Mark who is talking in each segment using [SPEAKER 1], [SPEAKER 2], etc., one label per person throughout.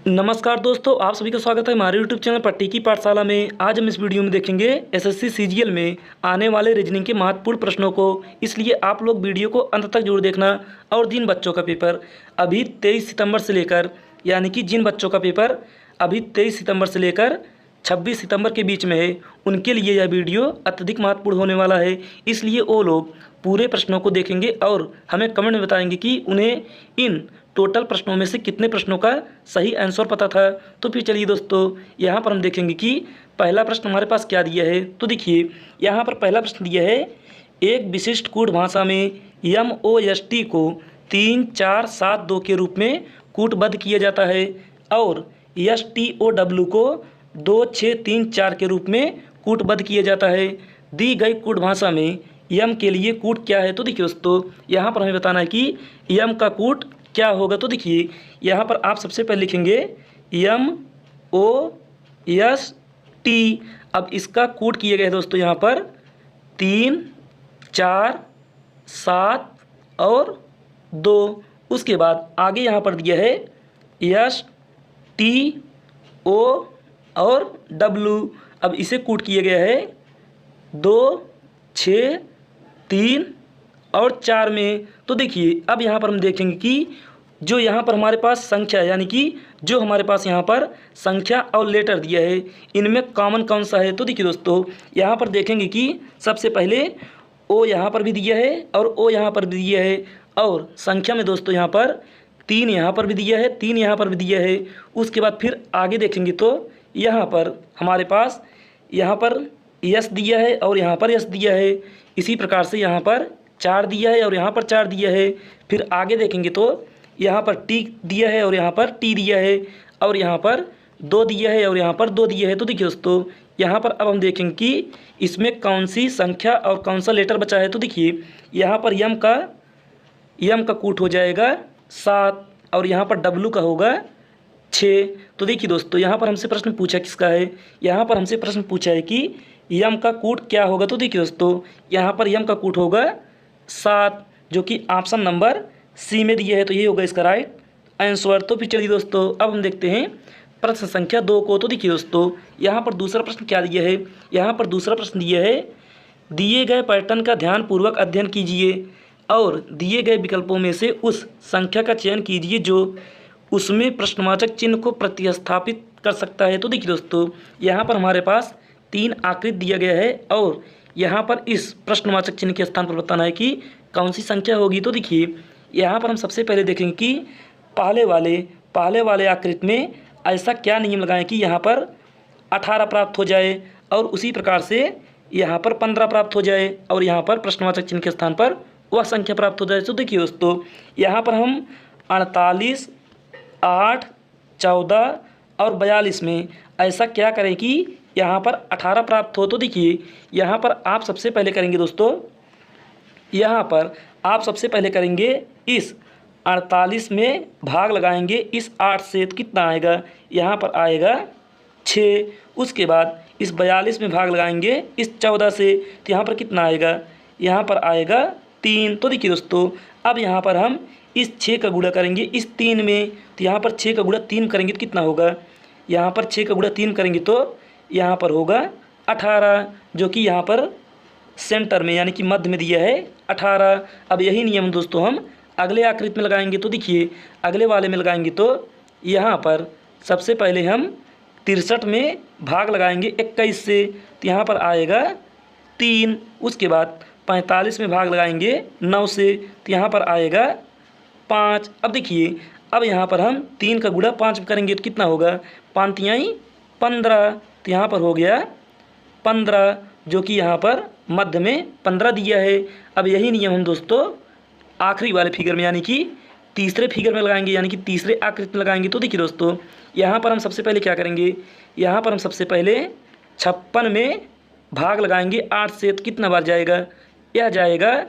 [SPEAKER 1] नमस्कार दोस्तों, आप सभी का स्वागत है हमारे YouTube चैनल पट्टी की पाठशाला में। आज हम इस वीडियो में देखेंगे एसएससी सीजीएल में आने वाले रीजनिंग के महत्वपूर्ण प्रश्नों को। इसलिए आप लोग वीडियो को अंत तक जरूर देखना। और जिन बच्चों का पेपर अभी 23 सितंबर से लेकर यानी कि जिन बच्चों का पेपर अभी 23 सितंबर से लेकर 26 सितंबर के बीच में है, उनके लिए यह वीडियो अत्यधिक महत्वपूर्ण होने वाला है। इसलिए वो लोग पूरे प्रश्नों को देखेंगे और हमें कमेंट में बताएंगे कि उन्हें इन टोटल प्रश्नों में से कितने प्रश्नों का सही आंसर पता था। तो फिर चलिए दोस्तों, यहाँ पर हम देखेंगे कि पहला प्रश्न हमारे पास क्या दिया है। तो देखिए, यहाँ पर पहला प्रश्न दिया है, एक विशिष्ट कूट भाषा में MOST को 3, 4, 7, 2 के रूप में कूटबद्ध किया जाता है और STOW को 2, 6, 3, 4 के रूप में कूटबद्ध किया जाता है। दी गई कूट भाषा में यम के लिए कूट क्या है। तो देखिए दोस्तों, यहाँ पर हमें बताना है कि यम का कूट क्या होगा। तो देखिए, यहाँ पर आप सबसे पहले लिखेंगे MOST। अब इसका कूट किए गए दोस्तों यहाँ पर 3, 4, 7 और 2। उसके बाद आगे यहाँ पर दिया है STO और W। अब इसे कूट किया गया है 2, 6, 3 और 4 में। तो देखिए, अब यहाँ पर हम देखेंगे कि जो यहाँ पर हमारे पास संख्या यानी कि जो हमारे पास यहाँ पर संख्या और लेटर दिया है, इनमें कॉमन कौन सा है। तो देखिए दोस्तों, यहाँ पर देखेंगे कि सबसे पहले ओ यहाँ पर भी दिया है और ओ यहाँ पर भी दिया है और संख्या में दोस्तों यहाँ पर 3 यहाँ पर भी दिया है, 3 यहाँ पर भी दिया है। उसके बाद फिर आगे देखेंगे तो यहाँ पर हमारे पास यहाँ पर यस दिया है और यहाँ पर यस दिया है। इसी प्रकार से यहाँ पर 4 दिया है और यहाँ पर 4 दिया है। फिर आगे देखेंगे तो यहाँ पर टी दिया है और यहाँ पर टी दिया है और यहाँ पर 2 दिया है और यहाँ पर 2 दिया है। तो देखिए दोस्तों, यहाँ पर अब हम देखेंगे कि इसमें कौन सी संख्या और कौन सा लेटर बचा है। तो देखिए, यहाँ पर यम का कूट हो जाएगा 7 और यहाँ पर डब्लू का होगा 6। तो देखिए दोस्तों, यहाँ पर हमसे प्रश्न पूछा किसका है। यहाँ पर हमसे प्रश्न पूछा है कि यम का कूट क्या होगा। तो देखिए दोस्तों, यहाँ पर यम का कूट होगा 7, जो कि ऑप्शन नंबर सी में दिया है। तो ये होगा इसका राइट आंसर। तो फिर चलिए दोस्तों, अब हम देखते हैं प्रश्न संख्या 2 को। तो देखिए दोस्तों, यहाँ पर दूसरा प्रश्न क्या दिया है। यहाँ पर दूसरा प्रश्न दिया है, दिए गए पैटर्न का ध्यानपूर्वक अध्ययन कीजिए और दिए गए विकल्पों में से उस संख्या का चयन कीजिए जो उसमें प्रश्नवाचक चिन्ह को प्रतिस्थापित कर सकता है। तो देखिए दोस्तों, यहाँ पर हमारे पास 3 आकृति दिया गया है और यहाँ पर इस प्रश्नवाचक चिन्ह के स्थान पर बताना है कि कौन सी संख्या होगी। तो देखिए, यहाँ पर हम सबसे पहले देखेंगे कि पहले वाले आकृति में ऐसा क्या नियम लगाएं कि यहाँ पर 18 प्राप्त हो जाए और उसी प्रकार से यहाँ पर 15 प्राप्त हो जाए और यहाँ पर प्रश्नवाचक चिन्ह के स्थान पर वह संख्या प्राप्त हो जाए। तो देखिए दोस्तों, यहाँ पर हम 48, 8, 14 और 42 में ऐसा क्या करें कि यहाँ पर 18 प्राप्त हो। तो देखिए, यहाँ पर आप सबसे पहले करेंगे दोस्तों, यहाँ पर आप सबसे पहले करेंगे इस 48 में भाग लगाएंगे इस 8 से। तो कितना आएगा, यहाँ पर आएगा 6। उसके बाद इस 42 में भाग लगाएंगे इस 14 से। तो यहाँ पर कितना आएगा, यहाँ पर आएगा 3। तो देखिए दोस्तों, अब यहाँ पर हम इस 6 का गुणा करेंगे इस 3 में। तो यहाँ पर 6 का गुणा 3 करेंगे तो कितना होगा, यहाँ पर 6 का गुणा 3 करेंगे तो यहाँ पर होगा 18, जो कि यहाँ पर सेंटर में यानी कि मध्य में दिया है 18। अब यही नियम दोस्तों हम अगले आकृति में लगाएंगे। तो देखिए, अगले वाले में लगाएंगे तो यहाँ पर सबसे पहले हम 63 में भाग लगाएंगे 21 से। तो यहाँ पर आएगा 3। उसके बाद 45 में भाग लगाएंगे 9 से। तो यहाँ पर आएगा 5। अब देखिए, अब यहाँ पर हम 3 का गुणा 5 करेंगे तो कितना होगा, 5 तिहाई 15। तो यहाँ पर हो गया 15, जो कि यहाँ पर मध्य में 15 दिया है। अब यही नियम हम दोस्तों आखिरी वाले फिगर में यानी कि तीसरे फिगर में लगाएंगे यानी कि तीसरे आकृति में लगाएंगे। तो देखिए दोस्तों, यहाँ पर हम सबसे पहले क्या करेंगे, यहाँ पर हम सबसे पहले 56 में भाग लगाएंगे 8 से। तो कितना बार जाएगा, यह जाएगा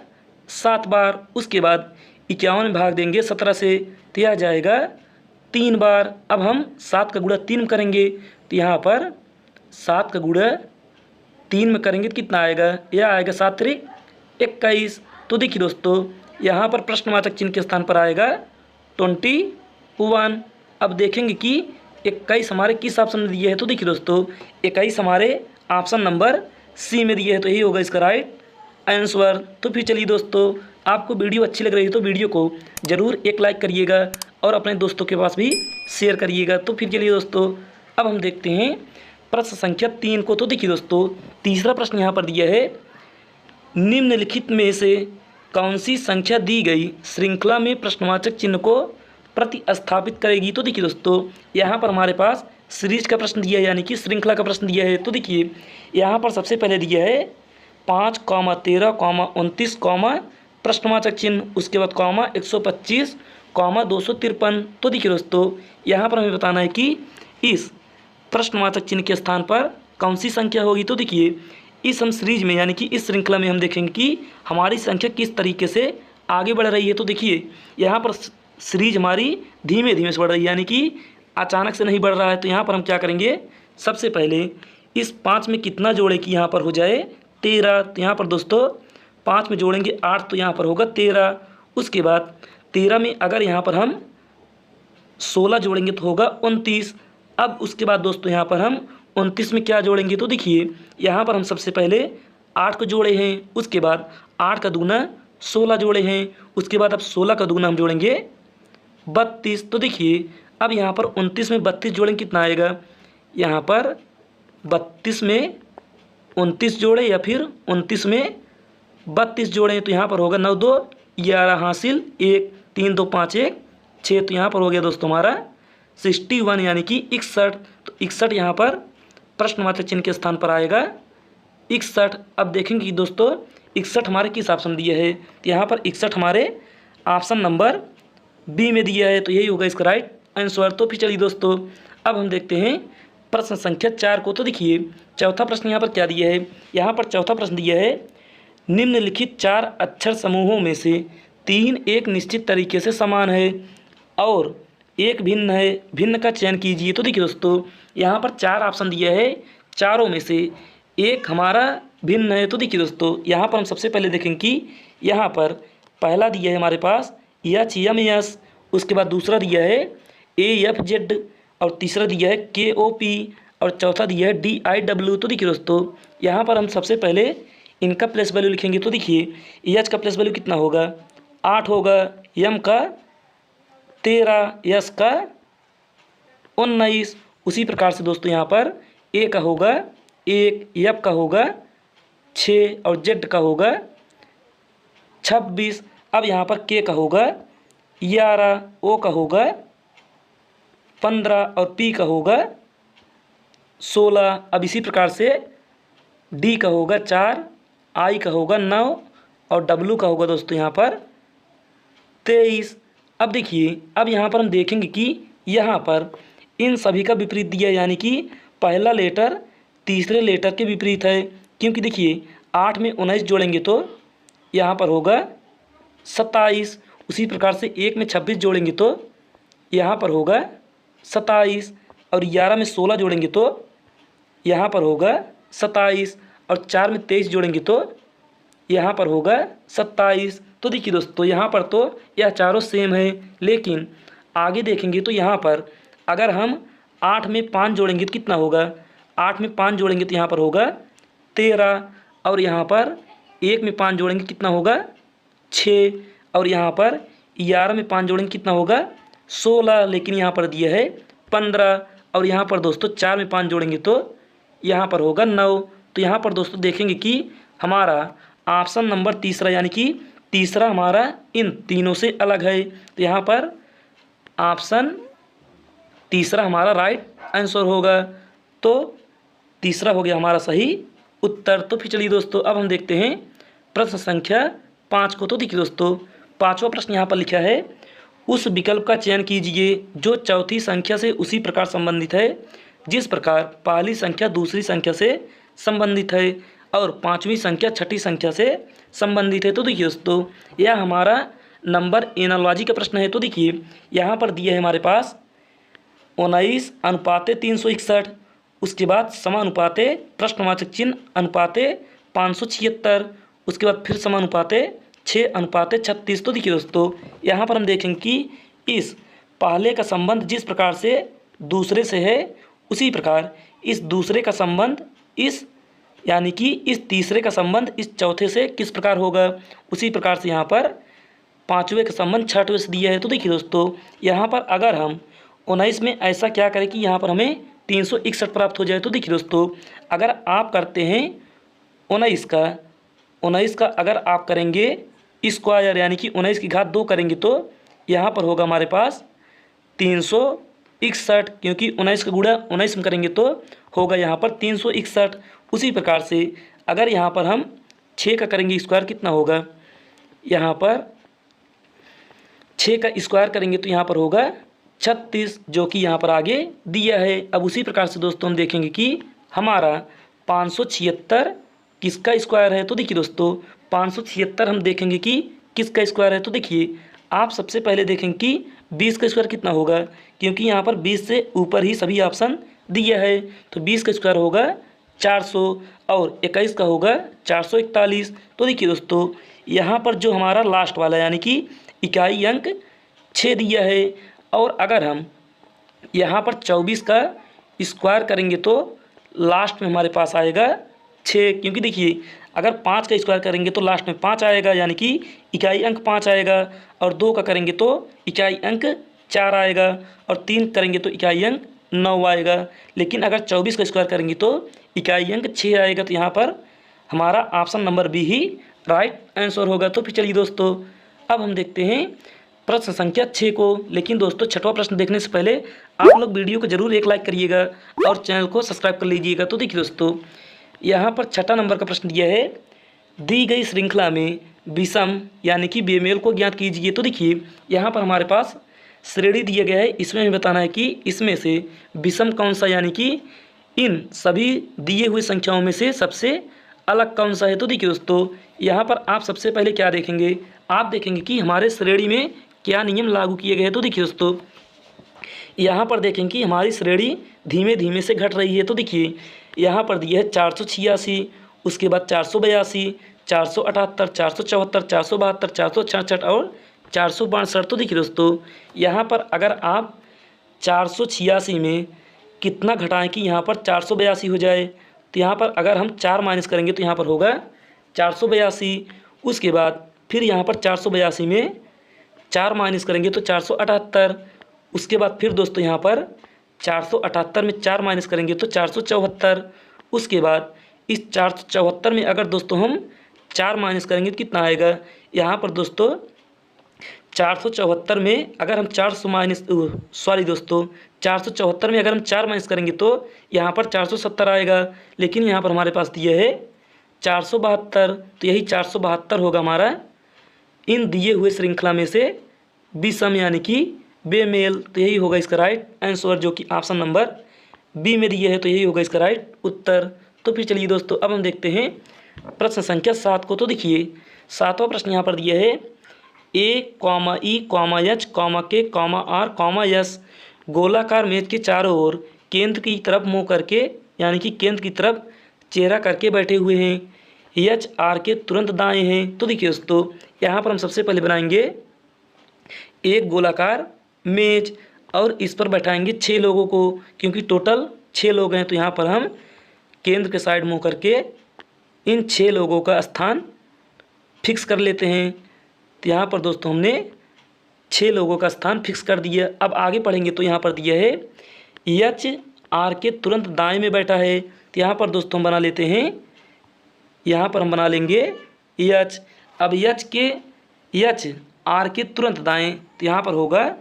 [SPEAKER 1] 7 बार। उसके बाद 51 में भाग देंगे 17 से। तो यह जाएगा 3 बार। अब हम 7 का गुणा 3 करेंगे। तो यहाँ पर 7 का गुणा 3 में करेंगे तो कितना आएगा, यह आएगा 7 त्रिक 21। तो देखिए दोस्तों, यहाँ पर प्रश्नवाचक चिन्ह के स्थान पर आएगा 21। अब देखेंगे कि 21 हमारे किस ऑप्शन में दिए है? तो देखिए दोस्तों 21 हमारे ऑप्शन नंबर सी में दिए है, तो यही होगा इसका राइट आंसर। तो फिर चलिए दोस्तों, आपको वीडियो अच्छी लग रही है तो वीडियो को ज़रूर एक लाइक करिएगा और अपने दोस्तों के पास भी शेयर करिएगा। तो फिर चलिए दोस्तों, अब हम देखते हैं प्रश्न संख्या 3 को। तो देखिए दोस्तों, तीसरा प्रश्न यहाँ पर दिया है, निम्नलिखित में से कौन सी संख्या दी गई श्रृंखला में प्रश्नवाचक चिन्ह को प्रतिस्थापित करेगी? तो देखिए दोस्तों, यहाँ पर हमारे पास सीरीज का प्रश्न दिया है, यानी कि श्रृंखला का प्रश्न दिया है। तो देखिए यहाँ पर सबसे पहले दिया है 5, 13, 29, प्रश्नवाचक चिन्ह, उसके बाद 125, 253। तो देखिए दोस्तों, यहाँ पर हमें बताना है कि इस प्रश्नवाचक चिन्ह के स्थान पर कौन सी संख्या होगी। तो देखिए इस हम सीरीज में, यानी कि इस श्रृंखला में हम देखेंगे कि हमारी संख्या किस तरीके से आगे बढ़ रही है। तो देखिए यहाँ पर सीरीज हमारी धीमे धीमे से बढ़ रही है, यानी कि अचानक से नहीं बढ़ रहा है। तो यहाँ पर हम क्या करेंगे, सबसे पहले इस 5 में कितना जोड़े कि यहाँ पर हो जाए 13। तो यहाँ पर दोस्तों 5 में जोड़ेंगे 8, तो यहाँ पर होगा 13। उसके बाद 13 में अगर यहाँ पर हम 16 जोड़ेंगे तो होगा 29। अब उसके बाद दोस्तों यहाँ पर हम 29 में क्या जोड़ेंगे? तो देखिए यहाँ पर हम सबसे पहले 8 को जोड़े हैं, उसके बाद 8 का दूना 16 जोड़े हैं, उसके बाद अब 16 का दूना हम जोड़ेंगे 32। तो देखिए अब यहाँ पर 29 में 32 जोड़ेंगे, कितना आएगा? यहाँ पर 32 में 29 जोड़े या फिर 29 में 32 जोड़े, तो यहाँ पर होगा 9 2 11 हासिल 1 3 2 5 1 6। तो यहाँ पर हो गया दोस्तों हमारा 61, यानी कि 61। तो 61 यहाँ पर प्रश्नवाचक चिन्ह के स्थान पर आएगा 61। अब देखेंगे कि दोस्तों 61 हमारे किस ऑप्शन दिया है? तो यहाँ पर 61 हमारे ऑप्शन नंबर बी में दिया है, तो यही होगा इसका राइट आंसर। तो फिर चलिए दोस्तों, अब हम देखते हैं प्रश्न संख्या 4 को। तो देखिए चौथा प्रश्न यहाँ पर क्या दिया है? यहाँ पर चौथा प्रश्न दिया है, निम्नलिखित 4 अक्षर समूहों में से 3 एक निश्चित तरीके से समान है और एक भिन्न है, भिन्न का चयन कीजिए। तो देखिए दोस्तों, यहाँ पर 4 ऑप्शन दिया है, चारों में से एक हमारा भिन्न है। तो देखिए दोस्तों, यहाँ पर हम सबसे पहले देखेंगे कि यहाँ पर पहला दिया है हमारे पास HMS, उसके बाद दूसरा दिया है AFZ, और तीसरा दिया है KOP, और चौथा दिया है DIW। तो देखिए दोस्तों, यहाँ पर हम सबसे पहले इनका प्लेस वैल्यू लिखेंगे। तो देखिए H का प्लेस वैल्यू कितना होगा? 8 होगा, M का 13, S का 19। उसी प्रकार से दोस्तों यहाँ पर A का होगा 1, F का होगा 6 और Z का होगा 26। अब यहाँ पर K का होगा 11, O का होगा 15 और P का होगा 16। अब इसी प्रकार से D का होगा 4, I का होगा 9 और W का होगा दोस्तों यहाँ पर 23। अब देखिए, अब यहाँ पर हम देखेंगे कि यहाँ पर इन सभी का विपरीत दिया है, यानी कि पहला लेटर तीसरे लेटर के विपरीत है। क्योंकि देखिए 8 में 19 जोड़ेंगे तो यहाँ पर होगा 27। उसी प्रकार से 1 में 26 जोड़ेंगे तो यहाँ पर होगा 27, और 11 में 16 जोड़ेंगे तो यहाँ पर होगा 27, और 4 में 23 जोड़ेंगे तो यहाँ पर होगा 27। तो देखिए दोस्तों, यहाँ पर तो यह चारों सेम है, लेकिन आगे देखेंगे तो यहाँ पर अगर हम 8 में 5 जोड़ेंगे तो कितना होगा? 8 में 5 जोड़ेंगे तो यहाँ पर होगा 13, और यहाँ पर 1 में 5 जोड़ेंगे कितना होगा? 6, और यहाँ पर 11 में 5 जोड़ेंगे कितना होगा? 16, लेकिन यहाँ पर दिया है 15, और यहाँ पर दोस्तों 4 में 5 जोड़ेंगे तो यहाँ पर होगा 9। तो यहाँ पर दोस्तों देखेंगे कि हमारा ऑप्शन नंबर तीसरा, यानी कि तीसरा हमारा इन तीनों से अलग है। तो यहाँ पर ऑप्शन तीसरा हमारा राइट आंसर होगा। तो तीसरा हो गया हमारा सही उत्तर। तो फिर चलिए दोस्तों, अब हम देखते हैं प्रश्न संख्या 5 को। तो देखिए दोस्तों, 5वां प्रश्न यहाँ पर लिखा है, उस विकल्प का चयन कीजिए जो चौथी संख्या से उसी प्रकार संबंधित है जिस प्रकार पहली संख्या दूसरी संख्या से संबंधित है और पांचवी संख्या छठी संख्या से संबंधित है। तो देखिए दोस्तों, यह हमारा नंबर एनालॉजी का प्रश्न है। तो देखिए यहाँ पर दिया है हमारे पास 19:361, उसके बाद समानुपाते प्रश्नवाचक चिन्ह अनुपाते 576, उसके बाद फिर समानुपाते 6:36। तो देखिए दोस्तों, यहाँ पर हम देखेंगे कि इस पहले का संबंध जिस प्रकार से दूसरे से है, उसी प्रकार इस दूसरे का संबंध इस यानी कि इस तीसरे का संबंध इस चौथे से किस प्रकार होगा, उसी प्रकार से यहाँ पर पाँचवें का संबंध छठवें से दिया है। तो देखिए दोस्तों, यहाँ पर अगर हम 19 में ऐसा क्या करें कि यहाँ पर हमें 361 प्राप्त हो जाए। तो देखिए दोस्तों, अगर आप करते हैं 19 का अगर आप करेंगे स्क्वायर यानी कि 19 की घात 2 करेंगे तो यहाँ पर होगा हमारे पास 361, क्योंकि 19 का गुणा 19 में करेंगे तो होगा यहाँ पर 361। उसी प्रकार से अगर यहाँ पर हम 6 का करेंगे स्क्वायर कितना होगा, यहाँ पर 6 का स्क्वायर करेंगे तो यहाँ पर होगा 36, जो कि यहाँ पर आगे दिया है। अब उसी प्रकार से दोस्तों हम देखेंगे कि हमारा 576 किसका स्क्वायर है। तो देखिए दोस्तों, 576 हम देखेंगे कि किसका स्क्वायर है। तो देखिए, आप सबसे पहले देखेंगे कि 20 का स्क्वायर कितना होगा, क्योंकि यहाँ पर 20 से ऊपर ही सभी ऑप्शन दिया है। तो 20 का स्क्वायर होगा 400 और 21 का होगा 441। तो देखिए दोस्तों, यहाँ पर जो हमारा लास्ट वाला यानी कि इकाई अंक 6 दिया है, और अगर हम यहाँ पर 24 का स्क्वायर करेंगे तो लास्ट में हमारे पास आएगा 6, क्योंकि देखिए अगर 5 का स्क्वायर करेंगे तो लास्ट में 5 आएगा यानी कि इकाई अंक 5 आएगा, और 2 का करेंगे तो इकाई अंक 4 आएगा, और 3 करेंगे तो इकाई अंक 9 आएगा। लेकिन अगर 24 का स्क्वायर करेंगे तो इकाई अंक 6 आएगा। तो यहाँ पर हमारा ऑप्शन नंबर बी ही राइट आंसर होगा। तो फिर चलिए दोस्तों, अब हम देखते हैं प्रश्न संख्या 6 को। लेकिन दोस्तों, छठवां प्रश्न देखने से पहले आप लोग वीडियो को जरूर एक लाइक करिएगा और चैनल को सब्सक्राइब कर लीजिएगा। तो देखिए दोस्तों, यहाँ पर छठा नंबर का प्रश्न दिया है, दी गई श्रृंखला में विषम यानी कि बेमेल को ज्ञात कीजिए। तो देखिए, यहाँ पर हमारे पास श्रेणी दिया गया है, इसमें हमें बताना है कि इसमें से विषम कौन सा यानी कि इन सभी दिए हुए संख्याओं में से सबसे अलग कौन सा है। तो देखिए दोस्तों, यहाँ पर आप सबसे पहले क्या देखेंगे, आप देखेंगे कि हमारे श्रेणी में क्या नियम लागू किए गए हैं। तो देखिए दोस्तों, यहाँ पर देखेंगे कि हमारी श्रेणी धीमे धीमे से घट रही है। तो देखिए, यहाँ पर दिया है 486, उसके बाद 482, 478, 474, 472, 466 और 462। तो देखिए दोस्तों, यहाँ पर अगर आप 486 में कितना घटाएं कि यहाँ पर 482 हो जाए, तो यहाँ पर अगर हम 4 माइनस करेंगे तो यहाँ पर होगा 482। उसके बाद फिर यहाँ पर 482 में 4 माइनस करेंगे तो 478। उसके बाद फिर दोस्तों यहाँ पर 478 में 4 माइनस करेंगे तो 474। उसके बाद इस 474 में अगर दोस्तों हम 4 माइनस करेंगे तो कितना आएगा, यहाँ पर दोस्तों 474 में अगर हम 474 में अगर हम 4 माइनस करेंगे तो यहाँ पर 470 आएगा। लेकिन यहाँ पर हमारे पास दिया है 472, तो यही 472 होगा हमारा इन दिए हुए श्रृंखला में से विषम यानी कि बेमेल। तो यही होगा इसका राइट आंसर, जो कि ऑप्शन नंबर बी में दिया है। तो यही होगा इसका राइट उत्तर। तो फिर चलिए दोस्तों, अब हम देखते हैं प्रश्न संख्या 7 को। तो देखिए, 7वां प्रश्न यहाँ पर दिया है, A comma E comma H comma K comma R comma S गोलाकार मेज के चारों ओर केंद्र की तरफ मुँह करके यानी कि केंद्र की तरफ चेहरा करके बैठे हुए हैं, एच आर के तुरंत दाएं हैं। तो देखिए दोस्तों, यहाँ पर हम सबसे पहले बनाएंगे एक गोलाकार मेज और इस पर बैठाएंगे 6 लोगों को, क्योंकि टोटल 6 लोग हैं। तो यहाँ पर हम केंद्र के साइड मुँह करके इन 6 लोगों का स्थान फिक्स कर लेते हैं। तो यहाँ पर दोस्तों हमने 6 लोगों का स्थान फिक्स कर दिया। अब आगे पढ़ेंगे तो यहाँ पर दिया है एच आर के तुरंत दाएं में बैठा है। तो यहाँ पर दोस्तों हम बना लेते हैं, यहाँ पर हम बना लेंगे एच। अब एच आर के तुरंत दाएं, तो यहाँ पर होगा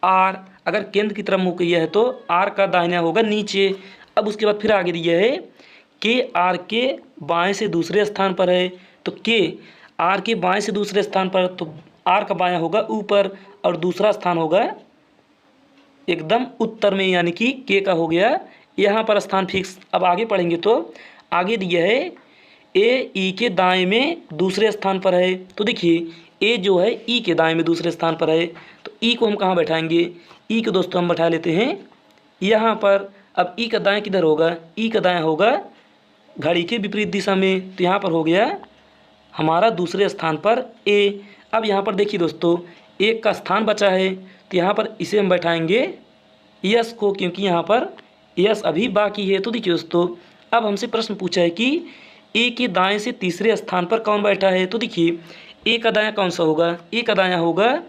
[SPEAKER 1] आर। अगर केंद्र की तरफ मुँह किया है तो आर का दाहिना होगा नीचे। अब उसके बाद फिर आगे दिया है के आर के बाएं से दूसरे स्थान पर है, तो के आर के बाएं से दूसरे स्थान पर, तो आर का बायां होगा ऊपर और दूसरा स्थान होगा एकदम उत्तर में, यानी कि के का हो गया यहाँ पर स्थान फिक्स। अब आगे पढ़ेंगे तो आगे दिया है ए ई के दाएं में दूसरे स्थान पर है। तो देखिए, ए जो है ई के दाएं में दूसरे स्थान पर है, तो ई को हम कहाँ बैठाएंगे, ई को दोस्तों हम बैठा लेते हैं यहाँ पर। अब ई का दाएं किधर होगा, ई का दाएं होगा घड़ी के विपरीत दिशा में, तो यहाँ पर हो गया हमारा दूसरे स्थान पर ए। अब यहाँ पर देखिए दोस्तों, एक का स्थान बचा है, तो यहाँ पर इसे हम बैठाएंगे यस को, क्योंकि यहाँ पर यस अभी बाकी है। तो देखिए दोस्तों, अब हमसे प्रश्न पूछा है कि ए के दाएं से तीसरे स्थान पर कौन बैठा है। तो देखिए ए का दायां कौन सा होगा, ए का दायां होगा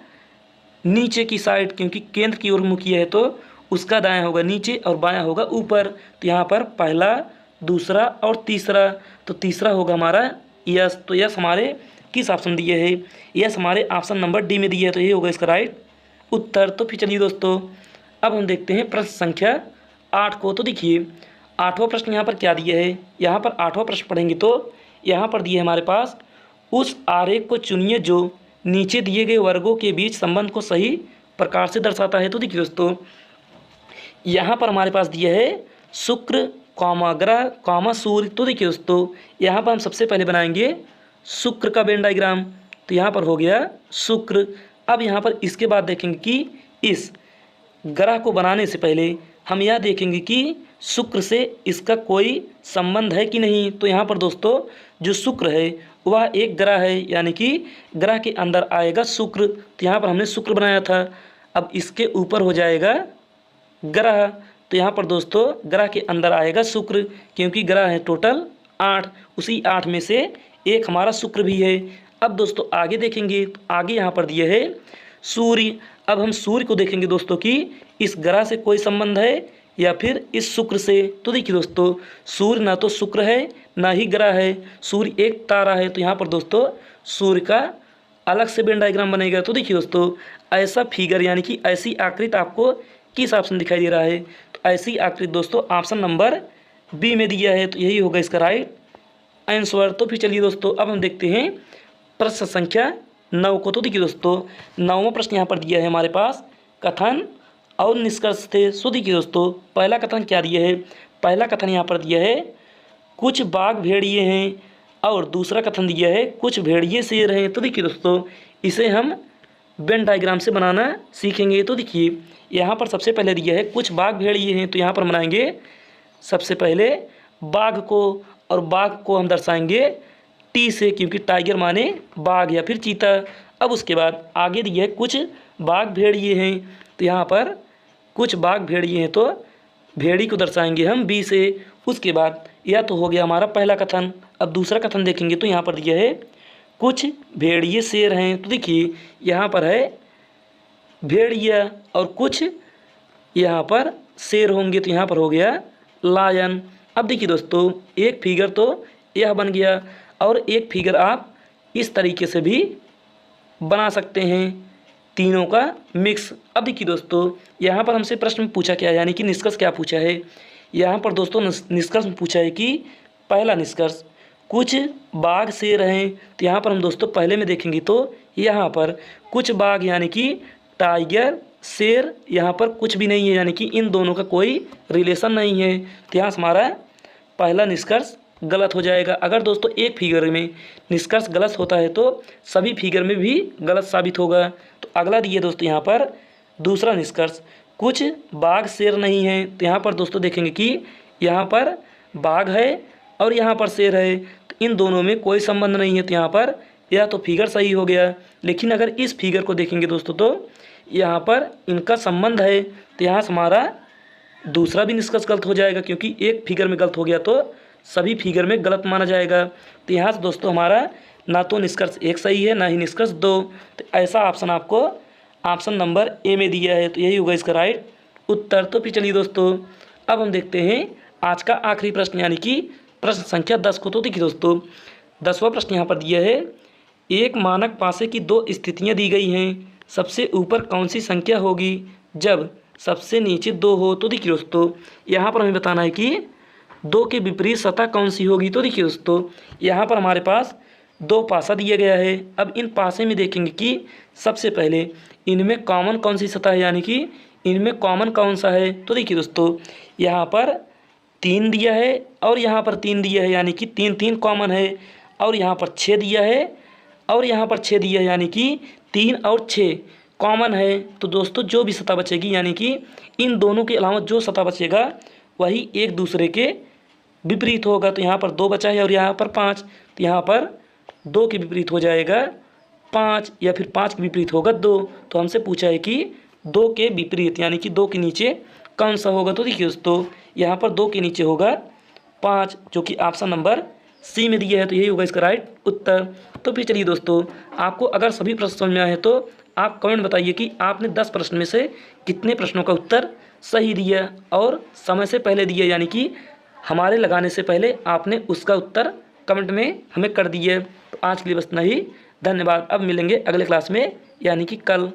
[SPEAKER 1] नीचे की साइड, क्योंकि केंद्र की ओर मुखी है तो उसका दायां होगा नीचे और बायां होगा ऊपर। तो यहाँ पर पहला, दूसरा और तीसरा, तो तीसरा होगा हमारा यस। तो यस हमारे किस ऑप्शन दिए है, यस हमारे ऑप्शन नंबर डी में दिया है, तो ये होगा इसका राइट उत्तर। तो फिर चलिए दोस्तों, अब हम देखते हैं प्रश्न संख्या 8 को। तो देखिए 8वां प्रश्न यहाँ पर क्या दिया है, यहाँ पर 8वां प्रश्न पढ़ेंगे तो यहाँ पर दिए हमारे पास, उस आरेख को चुनिए जो नीचे दिए गए वर्गों के बीच संबंध को सही प्रकार से दर्शाता है। तो देखिए दोस्तों, यहाँ पर हमारे पास दिया है शुक्र कॉमा ग्रह कॉमा सूर्य। तो देखिए दोस्तों, यहाँ पर हम सबसे पहले बनाएंगे शुक्र का वेन डायग्राम। तो यहाँ पर हो गया शुक्र। अब यहाँ पर इसके बाद देखेंगे कि इस ग्रह को बनाने से पहले हम यह देखेंगे कि शुक्र से इसका कोई संबंध है कि नहीं। तो यहाँ पर दोस्तों जो शुक्र है वह एक ग्रह है, यानी कि ग्रह के अंदर आएगा शुक्र। तो यहाँ पर हमने शुक्र बनाया था, अब इसके ऊपर हो जाएगा ग्रह। तो यहाँ पर दोस्तों ग्रह के अंदर आएगा शुक्र, क्योंकि ग्रह है टोटल 8, उसी 8 में से एक हमारा शुक्र भी है। अब दोस्तों आगे देखेंगे तो आगे यहाँ पर दिए है सूर्य। अब हम सूर्य को देखेंगे दोस्तों कि इस ग्रह से कोई संबंध है या फिर इस शुक्र से। तो देखिए दोस्तों, सूर्य ना तो शुक्र है ना ही ग्रह है, सूर्य एक तारा है। तो यहाँ पर दोस्तों सूर्य का अलग से वेन डायग्राम बनेगा। तो देखिए दोस्तों, ऐसा फिगर यानी कि ऐसी आकृति आपको किस ऑप्शन दिखाई दे रहा है, तो ऐसी आकृति दोस्तों ऑप्शन नंबर बी में दिया है। तो यही होगा इसका राइट आंसर। तो फिर चलिए दोस्तों, अब हम देखते हैं प्रश्न संख्या 9 को। तो देखिए दोस्तों, 9वां प्रश्न यहाँ पर दिया है हमारे पास, कथन और निष्कर्ष थे। सो देखिए दोस्तों, पहला कथन क्या दिया है, पहला कथन यहाँ पर दिया है कुछ बाघ भेड़िए हैं, और दूसरा कथन दिया है कुछ भेड़िए शेर हैं। तो देखिए दोस्तों, इसे हम वेन डायग्राम से बनाना सीखेंगे। तो देखिए यहाँ पर सबसे पहले दिया है कुछ बाघ भेड़िए हैं, तो यहाँ पर बनाएंगे सबसे पहले बाघ को, और बाघ को हम दर्शाएंगे टी से, क्योंकि टाइगर माने बाघ या फिर चीता। अब उसके बाद आगे दिया है कुछ बाघ भेड़िए हैं, तो यहाँ पर कुछ बाघ भेड़िए हैं तो भेड़ी को दर्शाएंगे हम बी से। उसके बाद यह तो हो गया हमारा पहला कथन। अब दूसरा कथन देखेंगे तो यहाँ पर दिया है कुछ भेड़िए शेर हैं। तो देखिए यहाँ पर है भेड़िया और कुछ यहाँ पर शेर होंगे, तो यहाँ पर हो गया लायन। अब देखिए दोस्तों, एक फिगर तो यह बन गया, और एक फिगर आप इस तरीके से भी बना सकते हैं, तीनों का मिक्स। अब देखिए दोस्तों, यहाँ पर हमसे प्रश्न पूछा क्या, यानी कि निष्कर्ष क्या पूछा है। यहाँ पर दोस्तों निष्कर्ष पूछा है कि पहला निष्कर्ष कुछ बाघ शेर हैं। तो यहाँ पर हम दोस्तों पहले में देखेंगे तो यहाँ पर कुछ बाघ यानी कि टाइगर शेर यहाँ पर कुछ भी नहीं है, यानी कि इन दोनों का कोई रिलेशन नहीं है। तो यहाँ हमारा पहला निष्कर्ष गलत हो जाएगा। अगर दोस्तों एक फिगर में निष्कर्ष गलत होता है तो सभी फिगर में भी गलत साबित होगा। तो अगला दिए दोस्तों यहाँ पर दूसरा निष्कर्ष कुछ बाघ शेर नहीं है। तो यहाँ पर दोस्तों देखेंगे कि यहाँ पर बाघ है और यहाँ पर शेर है, तो इन दोनों में कोई संबंध नहीं है। तो यहाँ पर यह तो फिगर सही हो गया, लेकिन अगर इस फिगर को देखेंगे दोस्तों तो यहाँ पर इनका संबंध है। तो यहाँ से हमारा दूसरा भी निष्कर्ष गलत हो जाएगा, क्योंकि एक फिगर में गलत हो गया तो सभी फिगर में गलत माना जाएगा। तो यहाँ से दोस्तों हमारा ना तो निष्कर्ष एक सही है ना ही निष्कर्ष दो। तो ऐसा ऑप्शन आपको ऑप्शन नंबर ए में दिया है, तो यही होगा इसका राइट उत्तर। तो फिर चलिए दोस्तों, अब हम देखते हैं आज का आखिरी प्रश्न, यानी कि प्रश्न संख्या 10 को। तो देखिए दोस्तों, 10वां प्रश्न यहाँ पर दिया है एक मानक पासे की दो स्थितियाँ दी गई हैं, सबसे ऊपर कौन सी संख्या होगी जब सबसे नीचे 2 हो। तो देखिए दोस्तों, यहाँ पर हमें बताना है कि 2 के विपरीत सतह कौन सी होगी। तो देखिए दोस्तों, यहाँ पर हमारे पास 2 पासा दिया गया है। अब इन पासे में देखेंगे कि सबसे पहले इनमें कॉमन कौन सी सतह है, यानी कि इनमें कॉमन कौन सा है। तो देखिए दोस्तों, यहाँ पर 3 दिया है और यहाँ पर 3 दिया है, यानी कि 3 3 कॉमन है। और यहाँ पर 6 दिया है और यहाँ पर 6 दिया है, यानी कि 3 और 6 कॉमन है। तो दोस्तों जो भी सतह बचेगी, यानी कि इन दोनों के अलावा जो सतह बचेगा वही एक दूसरे के विपरीत होगा। तो यहाँ पर 2 बचा है और यहाँ पर 5, तो यहाँ पर 2 के विपरीत हो जाएगा 5, या फिर 5 के विपरीत होगा 2। तो हमसे पूछा है कि 2 के विपरीत, यानी कि 2 के नीचे कौन सा होगा? तो देखिए दोस्तों, यहाँ पर 2 के नीचे होगा 5, जो कि ऑप्शन नंबर सी में दिया है, तो यही होगा इसका राइट उत्तर। तो फिर चलिए दोस्तों, आपको अगर सभी प्रश्न समझ में आए हैं तो आप कमेंट बताइए कि आपने 10 प्रश्न में से कितने प्रश्नों का उत्तर सही दिया और समय से पहले दिया, यानी कि हमारे लगाने से पहले आपने उसका उत्तर कमेंट में हमें कर दिए। तो आज के लिए बस इतना ही। धन्यवाद। अब मिलेंगे अगले क्लास में, यानी कि कल।